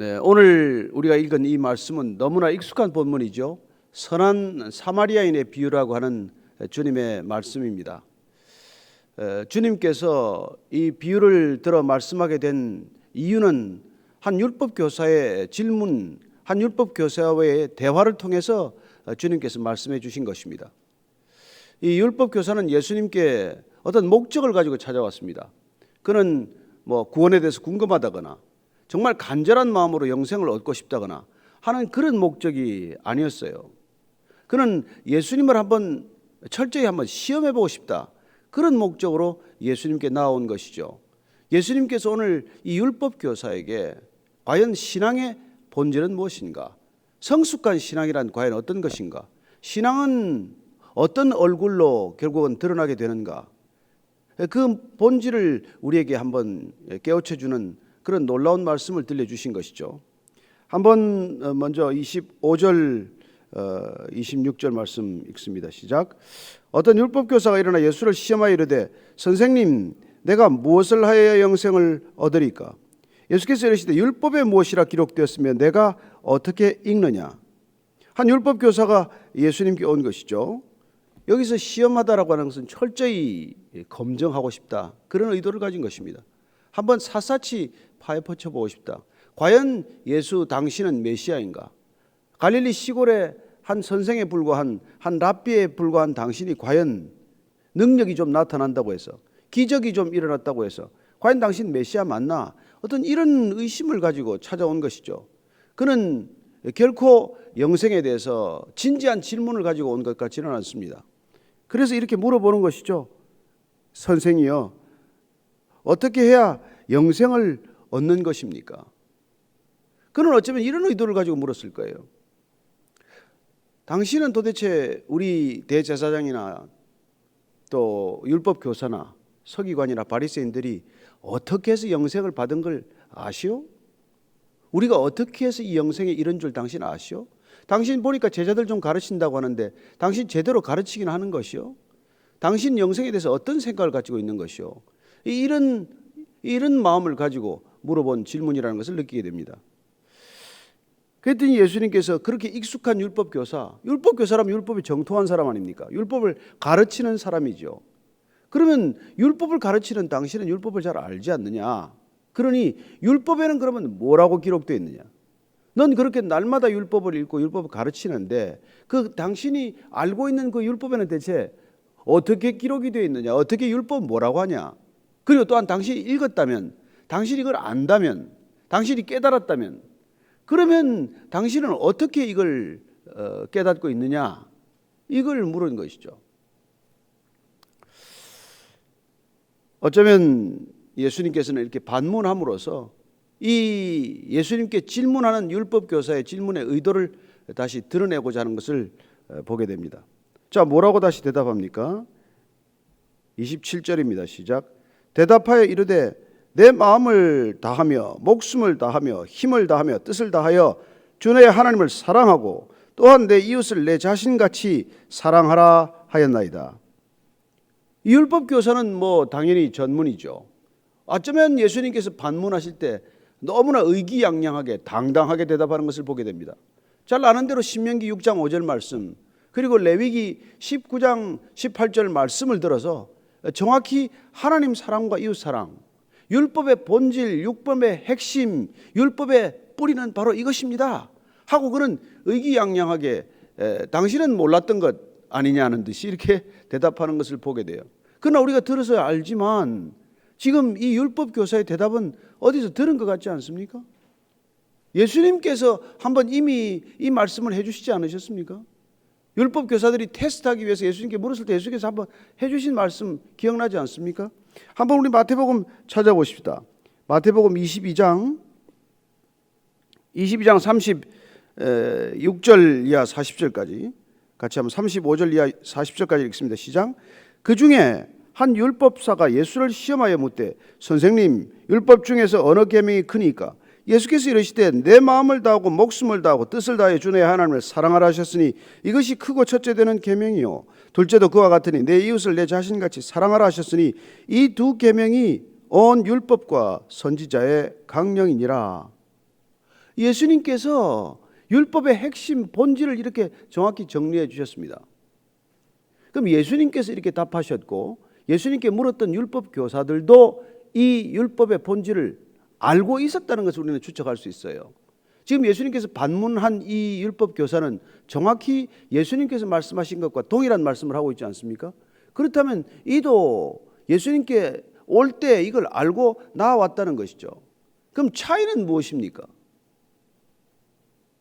네, 오늘 우리가 읽은 이 말씀은 너무나 익숙한 본문이죠. 선한 사마리아인의 비유라고 하는 주님의 말씀입니다. 주님께서 이 비유를 들어 말씀하게 된 이유는 한 율법 교사의 질문, 한 율법 교사와의 대화를 통해서 주님께서 말씀해 주신 것입니다. 이 율법 교사는 예수님께 어떤 목적을 가지고 찾아왔습니다. 그는 구원에 대해서 궁금하다거나 정말 간절한 마음으로 영생을 얻고 싶다거나 하는 그런 목적이 아니었어요. 그는 예수님을 철저히 한번 시험해 보고 싶다, 그런 목적으로 예수님께 나온 것이죠. 예수님께서 오늘 이 율법 교사에게 과연 신앙의 본질은 무엇인가, 성숙한 신앙이란 과연 어떤 것인가, 신앙은 어떤 얼굴로 결국은 드러나게 되는가, 그 본질을 우리에게 한번 깨우쳐주는 그런 놀라운 말씀을 들려주신 것이죠. 한번 먼저 25절 26절 말씀 읽습니다. 시작. 어떤 율법교사가 일어나 예수를 시험하여 이르되 선생님, 내가 무엇을 하여야 영생을 얻으리까? 예수께서 이르시되 율법에 무엇이라 기록되었으며 내가 어떻게 읽느냐? 한 율법교사가 예수님께 온 것이죠. 여기서 시험하다라고 하는 것은 철저히 검증하고 싶다, 그런 의도를 가진 것입니다. 한번 샅샅이 파헤쳐 보고 싶다. 과연 예수 당신은 메시아인가? 갈릴리 시골의 한 선생에 불과한, 한 랍비에 불과한 당신이 과연 능력이 좀 나타난다고 해서, 기적이 좀 일어났다고 해서 과연 당신 메시아 맞나? 어떤 이런 의심을 가지고 찾아온 것이죠. 그는 결코 영생에 대해서 진지한 질문을 가지고 온 것 같지는 않습니다. 그래서 이렇게 물어보는 것이죠. 선생이요, 어떻게 해야 영생을 얻는 것입니까? 그는 어쩌면 이런 의도를 가지고 물었을 거예요. 당신은 도대체 우리 대제사장이나 또 율법 교사나 서기관이나 바리새인들이 어떻게 해서 영생을 받은 걸 아시오? 우리가 어떻게 해서 이 영생에 이른 줄 당신 아시오? 당신 보니까 제자들 좀 가르친다고 하는데 당신 제대로 가르치긴 하는 것이요? 당신 영생에 대해서 어떤 생각을 가지고 있는 것이요? 이런 마음을 가지고 물어본 질문이라는 것을 느끼게 됩니다. 그랬더니 예수님께서 그렇게 익숙한 율법교사라면 율법에 정통한 사람 아닙니까? 율법을 가르치는 사람이죠. 그러면 율법을 가르치는 당신은 율법을 잘 알지 않느냐? 그러니 율법에는 그러면 뭐라고 기록되어 있느냐? 넌 그렇게 날마다 율법을 읽고 율법을 가르치는데 그 당신이 알고 있는 그 율법에는 대체 어떻게 기록이 되어 있느냐? 어떻게 율법 뭐라고 하냐? 그리고 또한 당신이 읽었다면, 당신이 이걸 안다면, 당신이 깨달았다면, 그러면 당신은 어떻게 이걸 깨닫고 있느냐? 이걸 물은 것이죠. 어쩌면 예수님께서는 이렇게 반문함으로써 이 예수님께 질문하는 율법교사의 질문의 의도를 다시 드러내고자 하는 것을 보게 됩니다. 자, 뭐라고 다시 대답합니까? 27절입니다. 시작. 대답하여 이르되 내 마음을 다하며 목숨을 다하며 힘을 다하며 뜻을 다하여 주 너의 하나님을 사랑하고 또한 내 이웃을 내 자신같이 사랑하라 하였나이다. 이 율법교사는 당연히 전문이죠. 어쩌면 예수님께서 반문하실 때 너무나 의기양양하게 당당하게 대답하는 것을 보게 됩니다. 잘 아는 대로 신명기 6장 5절 말씀, 그리고 레위기 19장 18절 말씀을 들어서 정확히 하나님 사랑과 이웃 사랑, 율법의 본질, 율법의 핵심, 율법의 뿌리는 바로 이것입니다 하고 그는 의기양양하게 당신은 몰랐던 것 아니냐는 듯이 이렇게 대답하는 것을 보게 돼요. 그러나 우리가 들어서 알지만 지금 이 율법 교사의 대답은 어디서 들은 것 같지 않습니까? 예수님께서 한번 이미 이 말씀을 해주시지 않으셨습니까? 율법 교사들이 테스트하기 위해서 예수님께 물었을 때 예수님께서 한번 해주신 말씀 기억나지 않습니까? 한번 우리 마태복음 찾아보십시다. 마태복음 22장 36절 이하 40절까지 같이 한번 35절 이하 40절까지 읽습니다. 시작. 그 중에 한 율법사가 예수를 시험하여 묻되 선생님, 율법 중에서 어느 계명이 크니까? 예수께서 이르시되 내 마음을 다하고 목숨을 다하고 뜻을 다하여 주 너의 하나님을 사랑하라 하셨으니 이것이 크고 첫째 되는 계명이요 둘째도 그와 같으니 내 이웃을 내 자신같이 사랑하라 하셨으니 이 두 계명이 온 율법과 선지자의 강령이니라. 예수님께서 율법의 핵심 본질을 이렇게 정확히 정리해 주셨습니다. 그럼 예수님께서 이렇게 답하셨고 예수님께 물었던 율법 교사들도 이 율법의 본질을 알고 있었다는 것을 우리는 추측할 수 있어요. 지금 예수님께서 반문한 이 율법 교사는 정확히 예수님께서 말씀하신 것과 동일한 말씀을 하고 있지 않습니까? 그렇다면 이도 예수님께 올 때 이걸 알고 나왔다는 것이죠. 그럼 차이는 무엇입니까?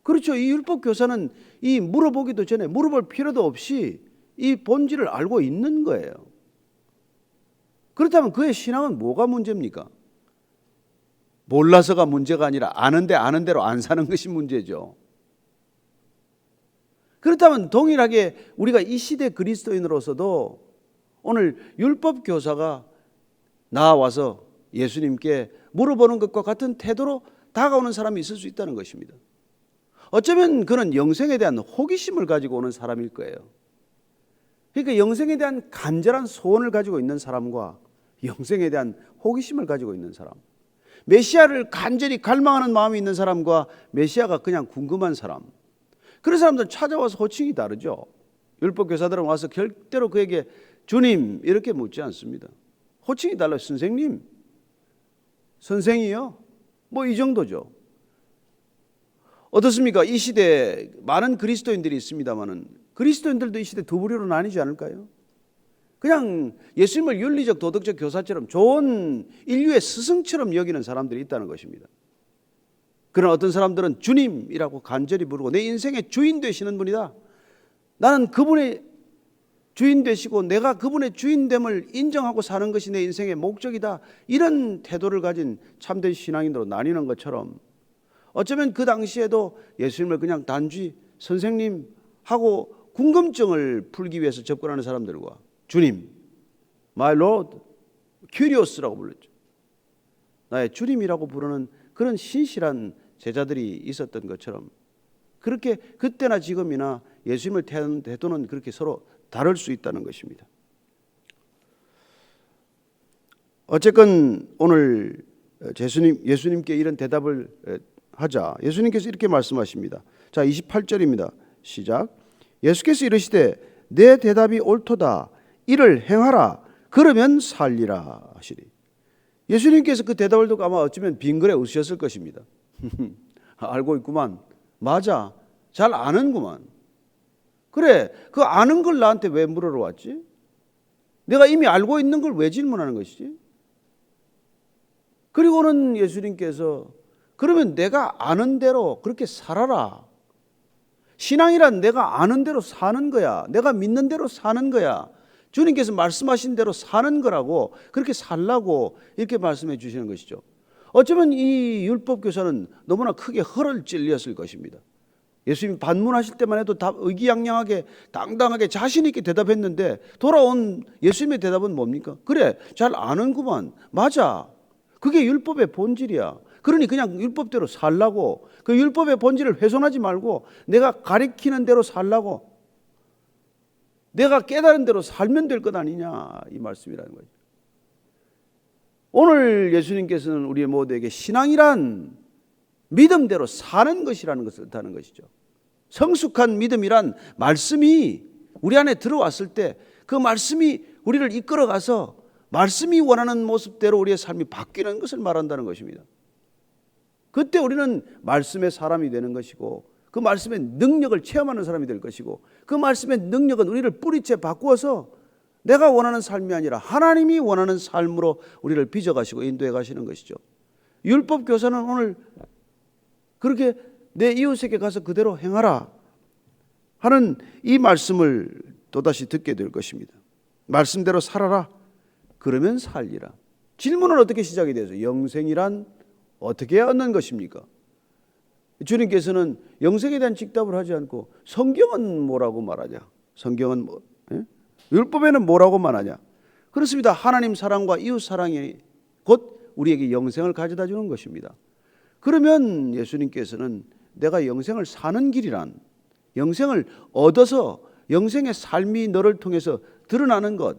그렇죠. 이 율법 교사는 이 물어보기도 전에 물어볼 필요도 없이 이 본질을 알고 있는 거예요. 그렇다면 그의 신앙은 뭐가 문제입니까? 몰라서가 문제가 아니라 아는데 아는 대로 안 사는 것이 문제죠. 그렇다면 동일하게 우리가 이 시대 그리스도인으로서도 오늘 율법 교사가 나와서 예수님께 물어보는 것과 같은 태도로 다가오는 사람이 있을 수 있다는 것입니다. 어쩌면 그는 영생에 대한 호기심을 가지고 오는 사람일 거예요. 그러니까 영생에 대한 간절한 소원을 가지고 있는 사람과 영생에 대한 호기심을 가지고 있는 사람, 메시아를 간절히 갈망하는 마음이 있는 사람과 메시아가 그냥 궁금한 사람, 그런 사람들은 찾아와서 호칭이 다르죠. 율법 교사들은 와서 절대로 그에게 주님 이렇게 묻지 않습니다. 호칭이 달라요. 선생님, 선생이요, 뭐 이 정도죠. 어떻습니까? 이 시대에 많은 그리스도인들이 있습니다만은 그리스도인들도 이 시대 두 부류로 나뉘지 않을까요? 그냥 예수님을 윤리적 도덕적 교사처럼 좋은 인류의 스승처럼 여기는 사람들이 있다는 것입니다. 그러나 어떤 사람들은 주님이라고 간절히 부르고 내 인생의 주인 되시는 분이다, 나는 그분의 주인 되시고 내가 그분의 주인됨을 인정하고 사는 것이 내 인생의 목적이다, 이런 태도를 가진 참된 신앙인으로 나뉘는 것처럼 어쩌면 그 당시에도 예수님을 그냥 단지 선생님 하고 궁금증을 풀기 위해서 접근하는 사람들과 주님, my Lord, Curious라고 불렀죠. 나의 주님이라고 부르는 그런 신실한 제자들이 있었던 것처럼 그렇게 그때나 지금이나 예수님을 대하는 태도는 그렇게 서로 다를 수 있다는 것입니다. 어쨌건 오늘 예수님께 이런 대답을 하자 예수님께서 이렇게 말씀하십니다. 자, 28절입니다. 시작. 예수께서 이르시되 내 대답이 옳도다, 이를 행하라, 그러면 살리라 하시리. 예수님께서 그 대답을 듣고 아마 어쩌면 빙그레 웃으셨을 것입니다. 알고 있구만, 맞아, 잘 아는구만. 그래, 그 아는 걸 나한테 왜 물으러 왔지? 내가 이미 알고 있는 걸 왜 질문하는 것이지? 그리고는 예수님께서 그러면 내가 아는 대로 그렇게 살아라. 신앙이란 내가 아는 대로 사는 거야. 내가 믿는 대로 사는 거야. 주님께서 말씀하신 대로 사는 거라고, 그렇게 살라고 이렇게 말씀해 주시는 것이죠. 어쩌면 이 율법 교사는 너무나 크게 허를 찔렸을 것입니다. 예수님이 반문하실 때만 해도 의기양양하게 당당하게 자신 있게 대답했는데 돌아온 예수님의 대답은 뭡니까? 그래, 잘 아는구만, 맞아, 그게 율법의 본질이야. 그러니 그냥 율법대로 살라고, 그 율법의 본질을 훼손하지 말고 내가 가리키는 대로 살라고, 내가 깨달은 대로 살면 될 것 아니냐, 이 말씀이라는 거죠. 오늘 예수님께서는 우리 모두에게 신앙이란 믿음대로 사는 것이라는 것을 뜻하는 것이죠. 성숙한 믿음이란 말씀이 우리 안에 들어왔을 때 그 말씀이 우리를 이끌어가서 말씀이 원하는 모습대로 우리의 삶이 바뀌는 것을 말한다는 것입니다. 그때 우리는 말씀의 사람이 되는 것이고 그 말씀의 능력을 체험하는 사람이 될 것이고 그 말씀의 능력은 우리를 뿌리째 바꾸어서 내가 원하는 삶이 아니라 하나님이 원하는 삶으로 우리를 빚어가시고 인도해 가시는 것이죠. 율법 교사는 오늘 그렇게 내 이웃에게 가서 그대로 행하라 하는 이 말씀을 또다시 듣게 될 것입니다. 말씀대로 살아라, 그러면 살리라. 질문은 어떻게 시작이 되죠? 영생이란 어떻게 얻는 것입니까? 주님께서는 영생에 대한 직답을 하지 않고 성경은 뭐라고 말하냐? 성경은 뭐? 율법에는 뭐라고 말하냐? 그렇습니다. 하나님 사랑과 이웃 사랑이 곧 우리에게 영생을 가져다 주는 것입니다. 그러면 예수님께서는 내가 영생을 사는 길이란, 영생을 얻어서 영생의 삶이 너를 통해서 드러나는 것,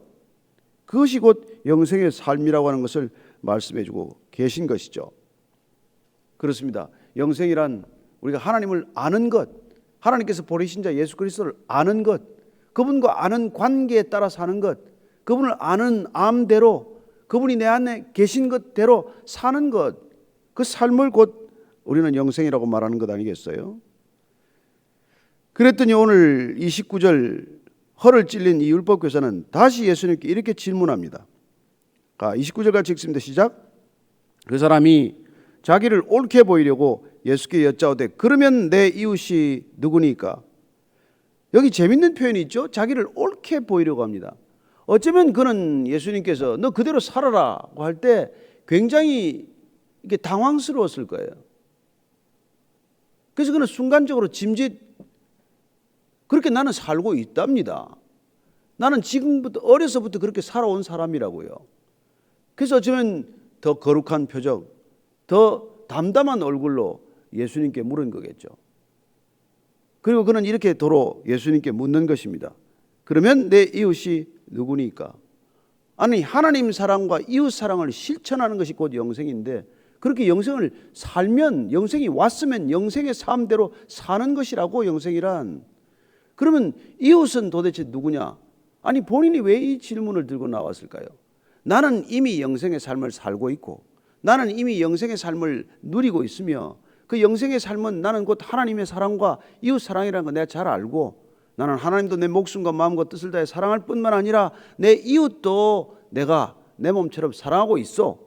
그것이 곧 영생의 삶이라고 하는 것을 말씀해 주고 계신 것이죠. 그렇습니다. 영생이란 우리가 하나님을 아는 것, 하나님께서 보내신 자 예수 그리스도를 아는 것, 그분과 아는 관계에 따라 사는 것, 그분을 아는 암대로, 그분이 내 안에 계신 것대로 사는 것, 그 삶을 곧 우리는 영생이라고 말하는 것 아니겠어요? 그랬더니 오늘 29절 허를 찔린 이 율법교사는 다시 예수님께 이렇게 질문합니다. 29절 같이 읽습니다. 시작. 그 사람이 자기를 옳게 보이려고 예수께 여짜오되 그러면 내 이웃이 누구니까? 여기 재밌는 표현이 있죠. 자기를 옳게 보이려고 합니다. 어쩌면 그는 예수님께서 너 그대로 살아라고 할 때 굉장히 이게 당황스러웠을 거예요. 그래서 그는 순간적으로 짐짓 그렇게 나는 살고 있답니다. 나는 지금부터 어려서부터 그렇게 살아온 사람이라고요. 그래서 어쩌면 더 거룩한 표정, 더 담담한 얼굴로 예수님께 물은 거겠죠. 그리고 그는 이렇게 도로 예수님께 묻는 것입니다. 그러면 내 이웃이 누구니까? 아니 하나님 사랑과 이웃 사랑을 실천하는 것이 곧 영생인데 그렇게 영생을 살면 영생이 왔으면 영생의 삶대로 사는 것이라고 영생이란. 그러면 이웃은 도대체 누구냐? 아니 본인이 왜 이 질문을 들고 나왔을까요? 나는 이미 영생의 삶을 살고 있고 나는 이미 영생의 삶을 누리고 있으며 그 영생의 삶은 나는 곧 하나님의 사랑과 이웃 사랑이라는 거 내가 잘 알고 나는 하나님도 내 목숨과 마음과 뜻을 다해 사랑할 뿐만 아니라 내 이웃도 내가 내 몸처럼 사랑하고 있어.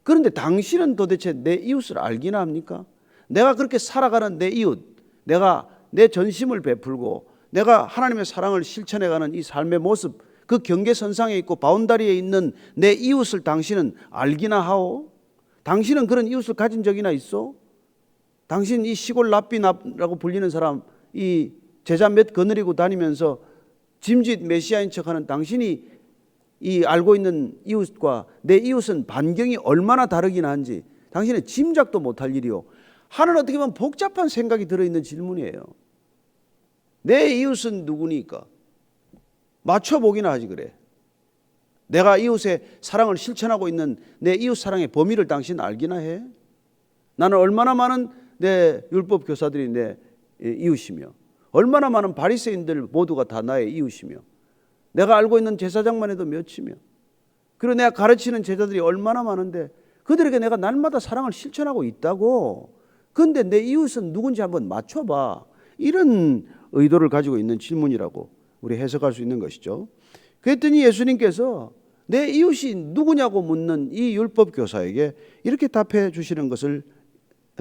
그런데 당신은 도대체 내 이웃을 알기나 합니까? 내가 그렇게 살아가는 내 이웃, 내가 내 전심을 베풀고 내가 하나님의 사랑을 실천해가는 이 삶의 모습, 그 경계선상에 있고 바운다리에 있는 내 이웃을 당신은 알기나 하오? 당신은 그런 이웃을 가진 적이나 있어? 당신 이 시골 랍비라고 불리는 사람, 이 제자 몇 거느리고 다니면서 짐짓 메시아인 척하는 당신이 이 알고 있는 이웃과 내 이웃은 반경이 얼마나 다르긴 한지 당신은 짐작도 못할 일이요. 하는 어떻게 보면 복잡한 생각이 들어있는 질문이에요. 내 이웃은 누구니까? 맞춰보기나 하지 그래. 내가 이웃의 사랑을 실천하고 있는 내 이웃 사랑의 범위를 당신 알기나 해? 나는 얼마나 많은 내 율법 교사들이 내 이웃이며 얼마나 많은 바리새인들 모두가 다 나의 이웃이며 내가 알고 있는 제사장만 해도 몇이며 그리고 내가 가르치는 제자들이 얼마나 많은데 그들에게 내가 날마다 사랑을 실천하고 있다고. 그런데 내 이웃은 누군지 한번 맞춰봐. 이런 의도를 가지고 있는 질문이라고 우리 해석할 수 있는 것이죠. 그랬더니 예수님께서 내 이웃이 누구냐고 묻는 이 율법 교사에게 이렇게 답해 주시는 것을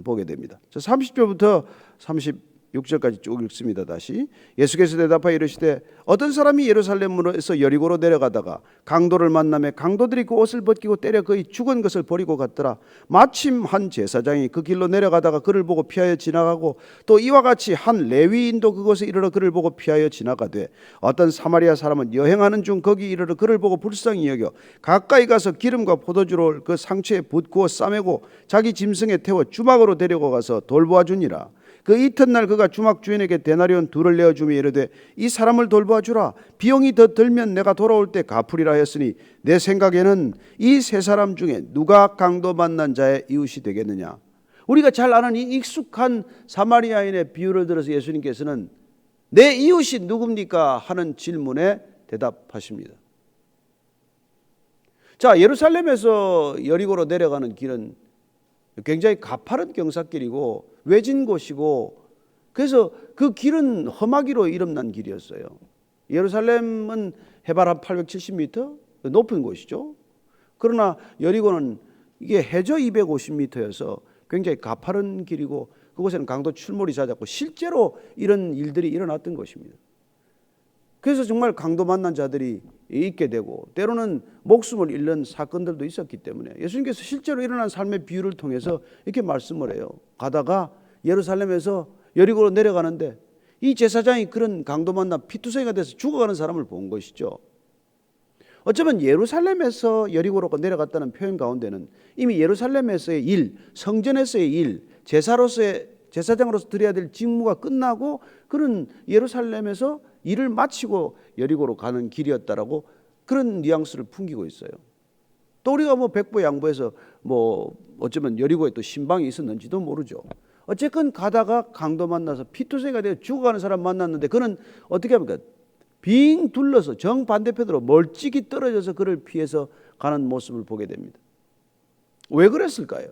보게 됩니다. 30절부터 36절까지 쭉 읽습니다. 다시 예수께서 대답하여 이르시되 어떤 사람이 예루살렘으로서 여리고로 내려가다가 강도를 만나매 강도들이 그 옷을 벗기고 때려 그의 죽은 것을 버리고 갔더라. 마침 한 제사장이 그 길로 내려가다가 그를 보고 피하여 지나가고 또 이와 같이 한 레위인도 그곳에 이르러 그를 보고 피하여 지나가되 어떤 사마리아 사람은 여행하는 중 거기 이르러 그를 보고 불쌍히 여겨 가까이 가서 기름과 포도주를 그 상처에 붓고 싸매고 자기 짐승에 태워 주막으로 데리고 가서 돌보아 주니라. 그 이튿날 그가 주막 주인에게 데나리온 2를 내어주며 이르되 이 사람을 돌보아 주라. 비용이 더 들면 내가 돌아올 때 갚으리라 했으니 내 생각에는 이 세 사람 중에 누가 강도 만난 자의 이웃이 되겠느냐. 우리가 잘 아는 이 익숙한 사마리아인의 비유를 들어서 예수님께서는 내 이웃이 누굽니까 하는 질문에 대답하십니다. 자, 예루살렘에서 여리고로 내려가는 길은 굉장히 가파른 경사길이고 외진 곳이고 그래서 그 길은 험하기로 이름난 길이었어요. 예루살렘은 해발 한 870m 높은 곳이죠. 그러나 여리고는 이게 해저 250m여서 굉장히 가파른 길이고 그곳에는 강도 출몰이 잦았고 실제로 이런 일들이 일어났던 것입니다. 그래서 정말 강도 만난 자들이 있게 되고 때로는 목숨을 잃는 사건들도 있었기 때문에 예수님께서 실제로 일어난 삶의 비유를 통해서 이렇게 말씀을 해요. 가다가 예루살렘에서 여리고로 내려가는데 이 제사장이 그런 강도 만나 피투성이가 돼서 죽어가는 사람을 본 것이죠. 어쩌면 예루살렘에서 여리고로 내려갔다는 표현 가운데는 이미 예루살렘에서의 일, 성전에서의 일, 제사장으로서 드려야 될 직무가 끝나고 그런 예루살렘에서 일을 마치고 여리고로 가는 길이었다라고 그런 뉘앙스를 풍기고 있어요. 또 우리가 뭐 백보 양보해서 뭐 어쩌면 여리고에 또 신방이 있었는지도 모르죠. 어쨌건 가다가 강도 만나서 피투성이가 되어 죽어가는 사람 만났는데 그는 어떻게 합니까? 빙 둘러서 정반대편으로 멀찍이 떨어져서 그를 피해서 가는 모습을 보게 됩니다. 왜 그랬을까요?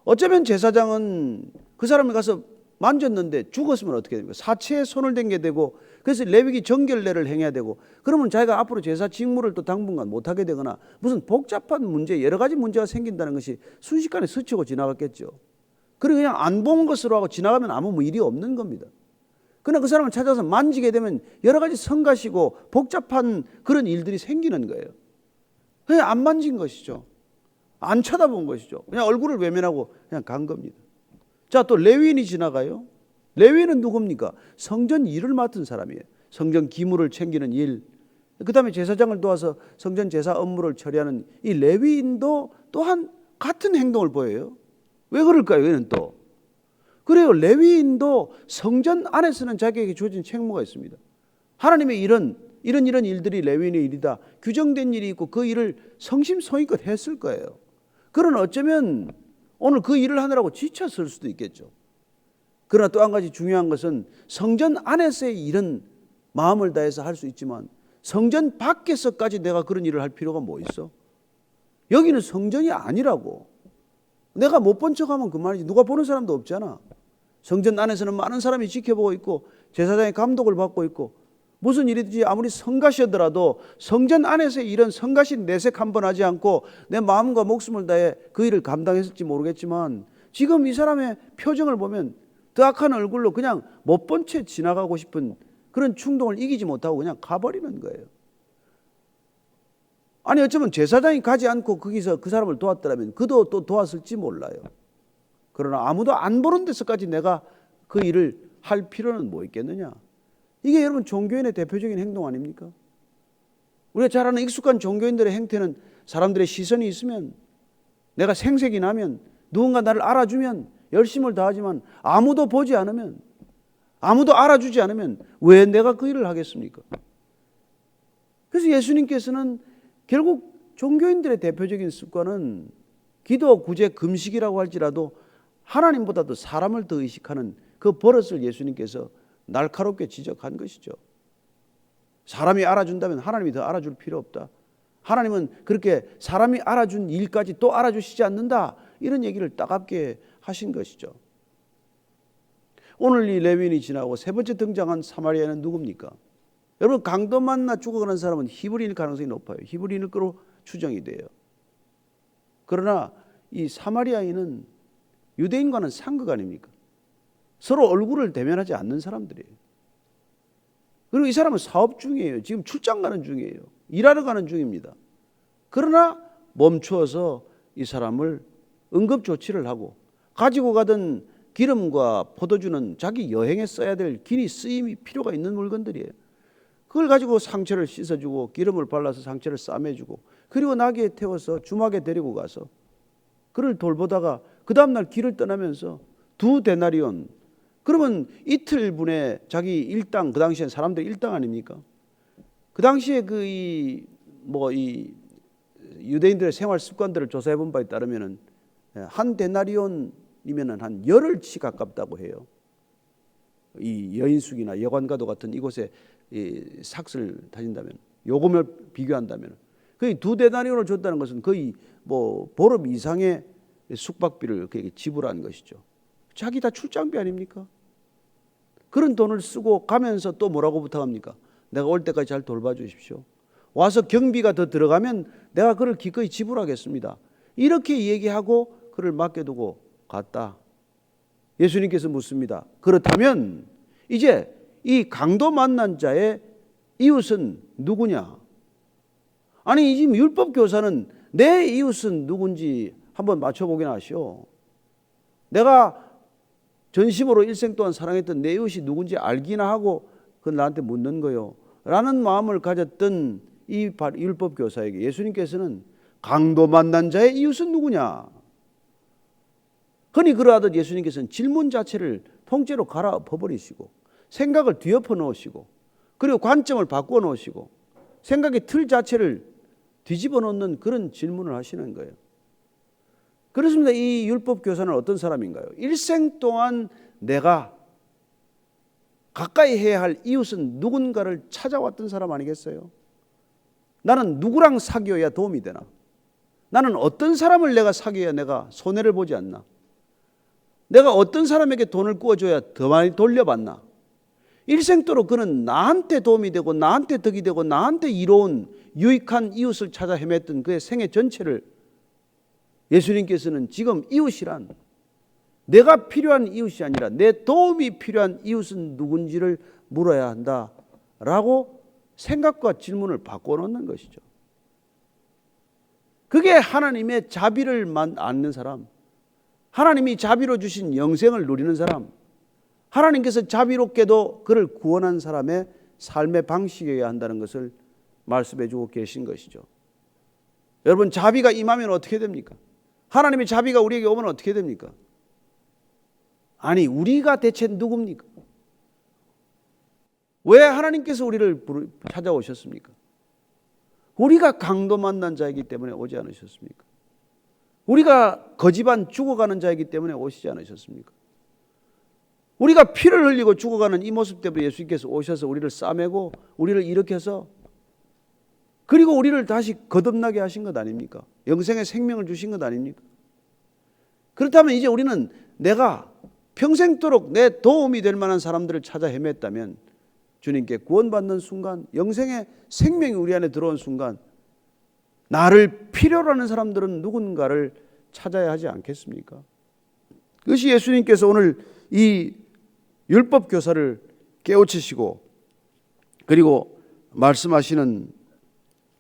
어쩌면 제사장은 그 사람이 가서 만졌는데 죽었으면 어떻게 됩니까? 사체에 손을 댄게 되고, 그래서 레위기 정결례를 행해야 되고, 그러면 자기가 앞으로 제사 직무를 또 당분간 못하게 되거나 무슨 복잡한 문제, 여러 가지 문제가 생긴다는 것이 순식간에 스치고 지나갔겠죠. 그리고 그냥 안 본 것으로 하고 지나가면 아무 일이 없는 겁니다. 그러나 그 사람을 찾아서 만지게 되면 여러 가지 성가시고 복잡한 그런 일들이 생기는 거예요. 그냥 안 만진 것이죠. 안 쳐다본 것이죠. 그냥 얼굴을 외면하고 그냥 간 겁니다. 자, 또 레위인이 지나가요. 레위인은 누굽니까? 성전 일을 맡은 사람이에요. 성전 기물을 챙기는 일. 그 다음에 제사장을 도와서 성전 제사 업무를 처리하는 이 레위인도 또한 같은 행동을 보여요. 왜 그럴까요? 얘는 또. 그래요. 레위인도 성전 안에서는 자기에게 주어진 책무가 있습니다. 하나님의 이런 일들이 레위인의 일이다. 규정된 일이 있고 그 일을 성심성의껏 했을 거예요. 그러나 어쩌면 오늘 그 일을 하느라고 지쳤을 수도 있겠죠. 그러나 또 한 가지 중요한 것은 성전 안에서의 일은 마음을 다해서 할 수 있지만 성전 밖에서까지 내가 그런 일을 할 필요가 뭐 있어? 여기는 성전이 아니라고. 내가 못 본 척하면 그만이지. 누가 보는 사람도 없잖아. 성전 안에서는 많은 사람이 지켜보고 있고 제사장의 감독을 받고 있고 무슨 일이든지 아무리 성가시더라도 성전 안에서 이런 성가시 내색 한번 하지 않고 내 마음과 목숨을 다해 그 일을 감당했을지 모르겠지만 지금 이 사람의 표정을 보면 더 악한 얼굴로 그냥 못 본 채 지나가고 싶은 그런 충동을 이기지 못하고 그냥 가버리는 거예요. 아니 어쩌면 제사장이 가지 않고 거기서 그 사람을 도왔더라면 그도 또 도왔을지 몰라요. 그러나 아무도 안 보는 데서까지 내가 그 일을 할 필요는 뭐 있겠느냐. 이게 여러분 종교인의 대표적인 행동 아닙니까? 우리가 잘 아는 익숙한 종교인들의 행태는 사람들의 시선이 있으면 내가 생색이 나면 누군가 나를 알아주면 열심을 다하지만 아무도 보지 않으면 아무도 알아주지 않으면 왜 내가 그 일을 하겠습니까? 그래서 예수님께서는 결국 종교인들의 대표적인 습관은 기도, 구제, 금식이라고 할지라도 하나님보다도 사람을 더 의식하는 그 버릇을 예수님께서 날카롭게 지적한 것이죠. 사람이 알아준다면 하나님이 더 알아줄 필요 없다. 하나님은 그렇게 사람이 알아준 일까지 또 알아주시지 않는다. 이런 얘기를 따갑게 하신 것이죠. 오늘 이 레위인이 지나고 세 번째 등장한 사마리아는 누굽니까? 여러분 강도 만나 죽어가는 사람은 히브리인일 가능성이 높아요. 히브리인일 거로 추정이 돼요. 그러나 이 사마리아인은 유대인과는 상극 아닙니까? 서로 얼굴을 대면하지 않는 사람들이에요. 그리고 이 사람은 사업 중이에요. 지금 출장 가는 중이에요. 일하러 가는 중입니다. 그러나 멈추어서 이 사람을 응급조치를 하고 가지고 가던 기름과 포도주는 자기 여행에 써야 될 길이 쓰임이 필요가 있는 물건들이에요. 그걸 가지고 상처를 씻어주고 기름을 발라서 상처를 싸매주고 그리고 나귀에 태워서 주막에 데리고 가서 그를 돌보다가 그 다음날 길을 떠나면서 2데나리온 그러면 이틀분의 자기 일당, 그 당시엔 사람들 일당 아닙니까? 그 당시에 이 유대인들의 생활 습관들을 조사해 본 바에 따르면은 한 데나리온이면은 한 열흘치 가깝다고 해요. 이 여인숙이나 여관가도 같은 이곳에 이 삭슬 다닌다면 요금을 비교한다면 거의 2데나리온을 줬다는 것은 거의 보름 이상의 숙박비를 그에게 지불한 것이죠. 자기 다 출장비 아닙니까? 그런 돈을 쓰고 가면서 또 뭐라고 부탁합니까? 내가 올 때까지 잘 돌봐 주십시오. 와서 경비가 더 들어가면 내가 그를 기꺼이 지불하겠습니다. 이렇게 얘기하고 그를 맡겨두고 갔다. 예수님께서 묻습니다. 그렇다면 이제 이 강도 만난 자의 이웃은 누구냐? 아니 지금 율법 교사는 내 이웃은 누군지 한번 맞춰보긴 하시오. 내가 전심으로 일생 동안 사랑했던 내 이웃이 누군지 알기나 하고 그건 나한테 묻는 거요. 라는 마음을 가졌던 이 율법 교사에게 예수님께서는 강도 만난 자의 이웃은 누구냐? 흔히 그러하듯 예수님께서는 질문 자체를 통째로 갈아엎어버리시고 생각을 뒤엎어 놓으시고 그리고 관점을 바꾸어 놓으시고 생각의 틀 자체를 뒤집어 놓는 그런 질문을 하시는 거예요. 그렇습니다. 이 율법 교사는 어떤 사람인가요? 일생 동안 내가 가까이 해야 할 이웃은 누군가를 찾아왔던 사람 아니겠어요? 나는 누구랑 사귀어야 도움이 되나? 나는 어떤 사람을 내가 사귀어야 내가 손해를 보지 않나? 내가 어떤 사람에게 돈을 꾸어줘야 더 많이 돌려받나? 일생도록 그는 나한테 도움이 되고 나한테 덕이 되고 나한테 이로운 유익한 이웃을 찾아 헤맸던 그의 생애 전체를 예수님께서는 지금 이웃이란 내가 필요한 이웃이 아니라 내 도움이 필요한 이웃은 누군지를 물어야 한다라고 생각과 질문을 바꿔놓는 것이죠. 그게 하나님의 자비를 안는 사람, 하나님이 자비로 주신 영생을 누리는 사람, 하나님께서 자비롭게도 그를 구원한 사람의 삶의 방식이어야 한다는 것을 말씀해 주고 계신 것이죠. 여러분, 자비가 임하면 어떻게 됩니까? 하나님의 자비가 우리에게 오면 어떻게 됩니까? 아니, 우리가 대체 누굽니까? 왜 하나님께서 우리를 찾아오셨습니까? 우리가 강도 만난 자이기 때문에 오지 않으셨습니까? 우리가 거지반 죽어가는 자이기 때문에 오시지 않으셨습니까? 우리가 피를 흘리고 죽어가는 이 모습 때문에 예수님께서 오셔서 우리를 싸매고 우리를 일으켜서 그리고 우리를 다시 거듭나게 하신 것 아닙니까? 영생의 생명을 주신 것 아닙니까? 그렇다면 이제 우리는 내가 평생도록 내 도움이 될 만한 사람들을 찾아 헤맸다면 주님께 구원받는 순간, 영생의 생명이 우리 안에 들어온 순간 나를 필요로 하는 사람들은 누군가를 찾아야 하지 않겠습니까? 그것이 예수님께서 오늘 이 율법 교사를 깨우치시고 그리고 말씀하시는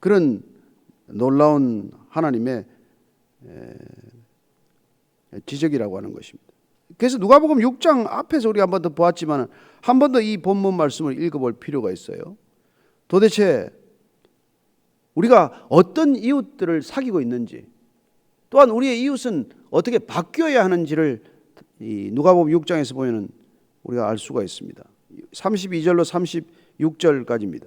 그런 놀라운 하나님의 지적이라고 하는 것입니다. 그래서 누가복음 6장 앞에서 우리가 한 번 더 보았지만 한 번 더 이 본문 말씀을 읽어볼 필요가 있어요. 도대체 우리가 어떤 이웃들을 사귀고 있는지, 또한 우리의 이웃은 어떻게 바뀌어야 하는지를 이 누가복음 6장에서 보면 우리가 알 수가 있습니다. 32절로 36절까지입니다.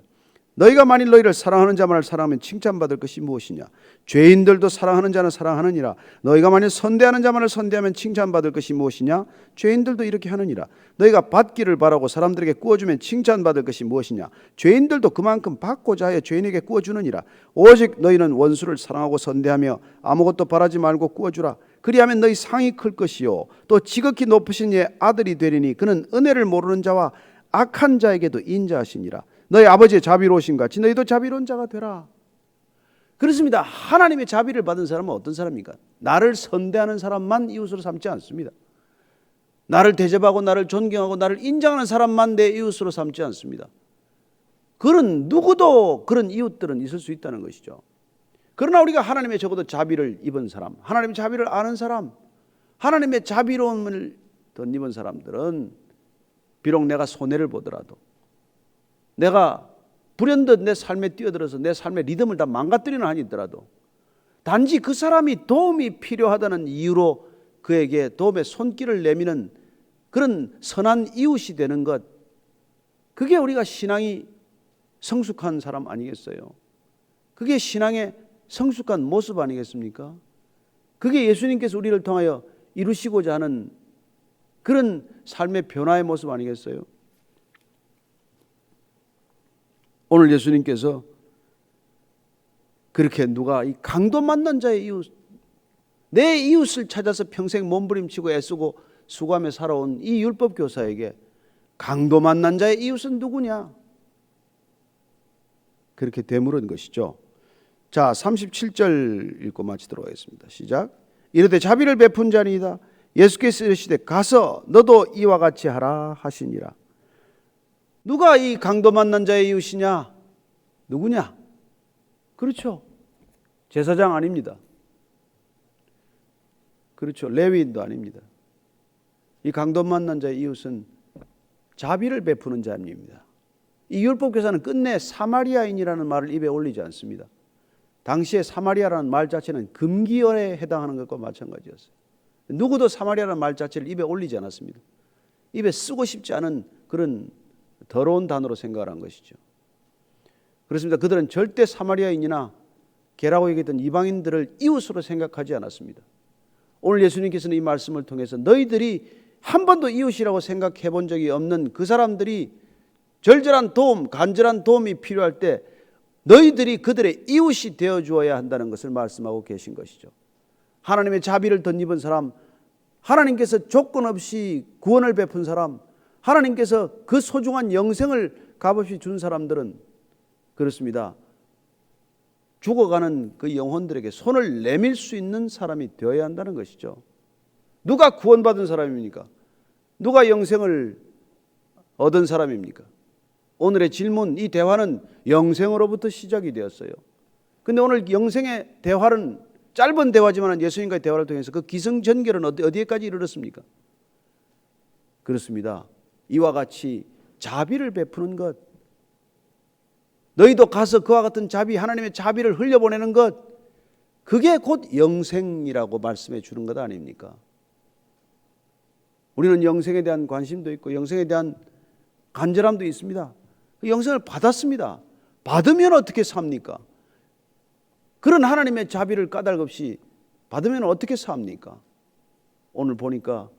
너희가 만일 너희를 사랑하는 자만을 사랑하면 칭찬받을 것이 무엇이냐? 죄인들도 사랑하는 자는 사랑하느니라. 너희가 만일 선대하는 자만을 선대하면 칭찬받을 것이 무엇이냐? 죄인들도 이렇게 하느니라. 너희가 받기를 바라고 사람들에게 구워주면 칭찬받을 것이 무엇이냐? 죄인들도 그만큼 받고자 하여 죄인에게 구워주느니라. 오직 너희는 원수를 사랑하고 선대하며 아무것도 바라지 말고 구워주라. 그리하면 너희 상이 클 것이요 또 지극히 높으신 이의 아들이 되리니 그는 은혜를 모르는 자와 악한 자에게도 인자하시니라. 너희 아버지의 자비로우신 같이 너희도 자비로운 자가 되라. 그렇습니다. 하나님의 자비를 받은 사람은 어떤 사람입니까? 나를 선대하는 사람만 이웃으로 삼지 않습니다. 나를 대접하고 나를 존경하고 나를 인정하는 사람만 내 이웃으로 삼지 않습니다. 그런 누구도 그런 이웃들은 있을 수 있다는 것이죠. 그러나 우리가 하나님의 적어도 자비를 입은 사람, 하나님의 자비를 아는 사람, 하나님의 자비로움을 덧입은 사람들은 비록 내가 손해를 보더라도 내가 불현듯 내 삶에 뛰어들어서 내 삶의 리듬을 다 망가뜨리는 한이 있더라도 단지 그 사람이 도움이 필요하다는 이유로 그에게 도움의 손길을 내미는 그런 선한 이웃이 되는 것, 그게 우리가 신앙이 성숙한 사람 아니겠어요? 그게 신앙의 성숙한 모습 아니겠습니까? 그게 예수님께서 우리를 통하여 이루시고자 하는 그런 삶의 변화의 모습 아니겠어요? 오늘 예수님께서 그렇게 누가 이 강도 만난 자의 이웃, 내 이웃을 찾아서 평생 몸부림치고 애쓰고 수고하며 살아온 이 율법 교사에게 강도 만난 자의 이웃은 누구냐? 그렇게 되물은 것이죠. 자, 37절 읽고 마치도록 하겠습니다. 시작. 이르되 자비를 베푼 자니이다. 예수께서 이르시되 가서 너도 이와 같이 하라 하시니라. 누가 이 강도 만난 자의 이웃이냐? 누구냐? 그렇죠. 제사장 아닙니다. 그렇죠. 레위인도 아닙니다. 이 강도 만난 자의 이웃은 자비를 베푸는 자입니다. 이 율법교사는 끝내 사마리아인이라는 말을 입에 올리지 않습니다. 당시에 사마리아라는 말 자체는 금기어에 해당하는 것과 마찬가지였어요. 누구도 사마리아라는 말 자체를 입에 올리지 않았습니다. 입에 쓰고 싶지 않은 그런 더러운 단어로 생각을 한 것이죠. 그렇습니다. 그들은 절대 사마리아인이나 개라고 얘기했던 이방인들을 이웃으로 생각하지 않았습니다. 오늘 예수님께서는 이 말씀을 통해서 너희들이 한 번도 이웃이라고 생각해 본 적이 없는 그 사람들이 절절한 도움, 간절한 도움이 필요할 때 너희들이 그들의 이웃이 되어 주어야 한다는 것을 말씀하고 계신 것이죠. 하나님의 자비를 덧입은 사람, 하나님께서 조건 없이 구원을 베푼 사람, 하나님께서 그 소중한 영생을 값없이 준 사람들은 그렇습니다. 죽어가는 그 영혼들에게 손을 내밀 수 있는 사람이 되어야 한다는 것이죠. 누가 구원받은 사람입니까? 누가 영생을 얻은 사람입니까? 오늘의 질문, 이 대화는 영생으로부터 시작이 되었어요. 근데 오늘 영생의 대화는 짧은 대화지만 예수님과의 대화를 통해서 그 기승전결은 어디에까지 이르렀습니까? 그렇습니다. 이와 같이 자비를 베푸는 것, 너희도 가서 그와 같은 자비, 하나님의 자비를 흘려보내는 것, 그게 곧 영생이라고 말씀해 주는 것 아닙니까? 우리는 영생에 대한 관심도 있고 영생에 대한 간절함도 있습니다. 그 영생을 받았습니다. 받으면 어떻게 삽니까? 그런 하나님의 자비를 까닭없이 받으면 어떻게 삽니까? 오늘 보니까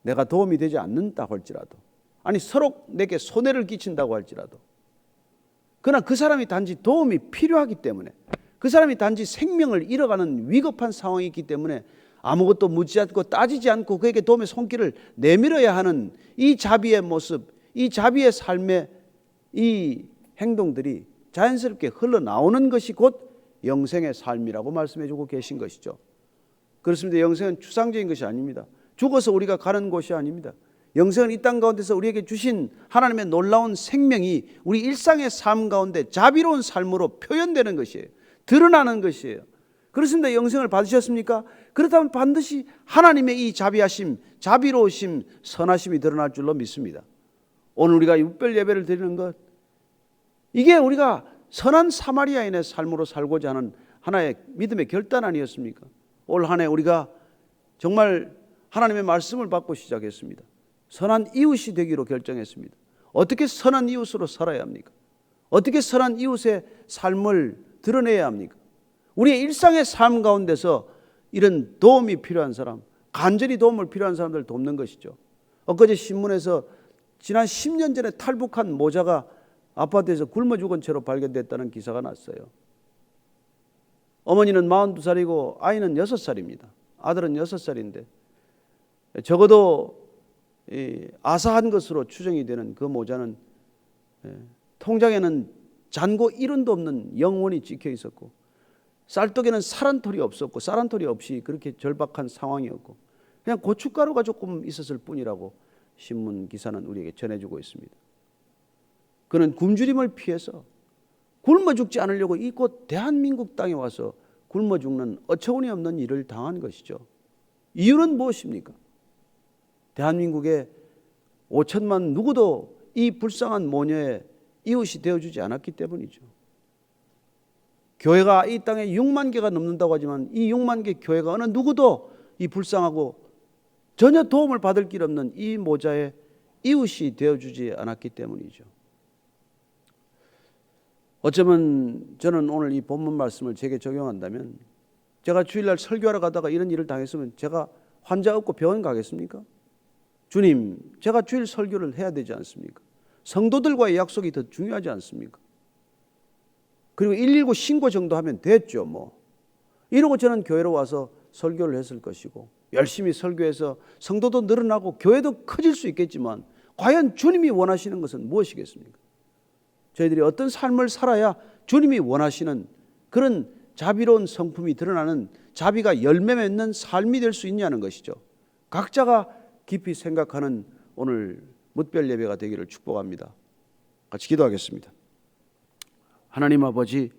내가 도움이 되지 않는다고 할지라도, 아니 서로 내게 손해를 끼친다고 할지라도, 그러나 그 사람이 단지 도움이 필요하기 때문에, 그 사람이 단지 생명을 잃어가는 위급한 상황이 있기 때문에 아무것도 묻지 않고 따지지 않고 그에게 도움의 손길을 내밀어야 하는 이 자비의 모습, 이 자비의 삶의 이 행동들이 자연스럽게 흘러나오는 것이 곧 영생의 삶이라고 말씀해 주고 계신 것이죠. 그렇습니다. 영생은 추상적인 것이 아닙니다. 죽어서 우리가 가는 곳이 아닙니다. 영생은 이 땅 가운데서 우리에게 주신 하나님의 놀라운 생명이 우리 일상의 삶 가운데 자비로운 삶으로 표현되는 것이에요. 드러나는 것이에요. 그렇습니다. 영생을 받으셨습니까? 그렇다면 반드시 하나님의 이 자비하심, 자비로우심, 선하심이 드러날 줄로 믿습니다. 오늘 우리가 육별 예배를 드리는 것, 이게 우리가 선한 사마리아인의 삶으로 살고자 하는 하나의 믿음의 결단 아니었습니까? 올 한 해 우리가 정말 하나님의 말씀을 받고 시작했습니다. 선한 이웃이 되기로 결정했습니다. 어떻게 선한 이웃으로 살아야 합니까? 어떻게 선한 이웃의 삶을 드러내야 합니까? 우리의 일상의 삶 가운데서 이런 도움이 필요한 사람, 간절히 도움을 필요한 사람들을 돕는 것이죠. 엊그제 신문에서 지난 10년 전에 탈북한 모자가 아파트에서 굶어 죽은 채로 발견됐다는 기사가 났어요. 어머니는 42살이고 아이는 6살입니다. 아들은 6살인데 적어도 아사한 것으로 추정이 되는 그 모자는 통장에는 잔고 1원도 없는 0원이 찍혀 있었고, 쌀떡에는 쌀 한 톨이 없었고, 쌀 한 톨이 없이 그렇게 절박한 상황이었고, 그냥 고춧가루가 조금 있었을 뿐이라고 신문 기사는 우리에게 전해주고 있습니다. 그는 굶주림을 피해서 굶어 죽지 않으려고 이곳 대한민국 땅에 와서 굶어 죽는 어처구니 없는 일을 당한 것이죠. 이유는 무엇입니까? 대한민국의 5천만 누구도 이 불쌍한 모녀의 이웃이 되어주지 않았기 때문이죠. 교회가 이 땅에 6만 개가 넘는다고 하지만 이 6만 개 교회가 어느 누구도 이 불쌍하고 전혀 도움을 받을 길 없는 이 모자의 이웃이 되어주지 않았기 때문이죠. 어쩌면 저는 오늘 이 본문 말씀을 제게 적용한다면, 제가 주일날 설교하러 가다가 이런 일을 당했으면 제가 환자 없고 병원 가겠습니까? 주님, 제가 주일 설교를 해야 되지 않습니까? 성도들과의 약속이 더 중요하지 않습니까? 그리고 119 신고 정도 하면 됐죠 뭐. 이러고 저는 교회로 와서 설교를 했을 것이고, 열심히 설교해서 성도도 늘어나고 교회도 커질 수 있겠지만, 과연 주님이 원하시는 것은 무엇이겠습니까? 저희들이 어떤 삶을 살아야 주님이 원하시는 그런 자비로운 성품이 드러나는, 자비가 열매 맺는 삶이 될 수 있냐는 것이죠. 각자가 깊이 생각하는 오늘 뭇별 예배가 되기를 축복합니다. 같이 기도하겠습니다. 하나님 아버지,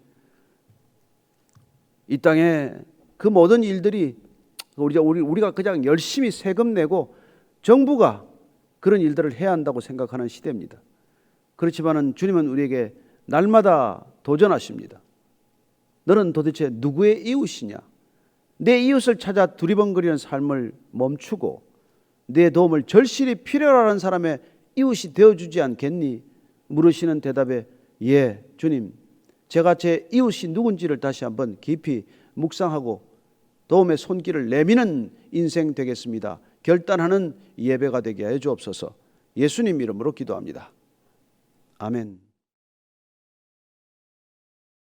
이 땅에 그 모든 일들이 우리가 그냥 열심히 세금 내고 정부가 그런 일들을 해야 한다고 생각하는 시대입니다. 그렇지만은 주님은 우리에게 날마다 도전하십니다. 너는 도대체 누구의 이웃이냐? 내 이웃을 찾아 두리번거리는 삶을 멈추고 내 도움을 절실히 필요로 하는 사람의 이웃이 되어주지 않겠니? 물으시는 대답에 예, 주님, 제가 제 이웃이 누군지를 다시 한번 깊이 묵상하고 도움의 손길을 내미는 인생 되겠습니다. 결단하는 예배가 되게 해 주옵소서. 예수님 이름으로 기도합니다. 아멘.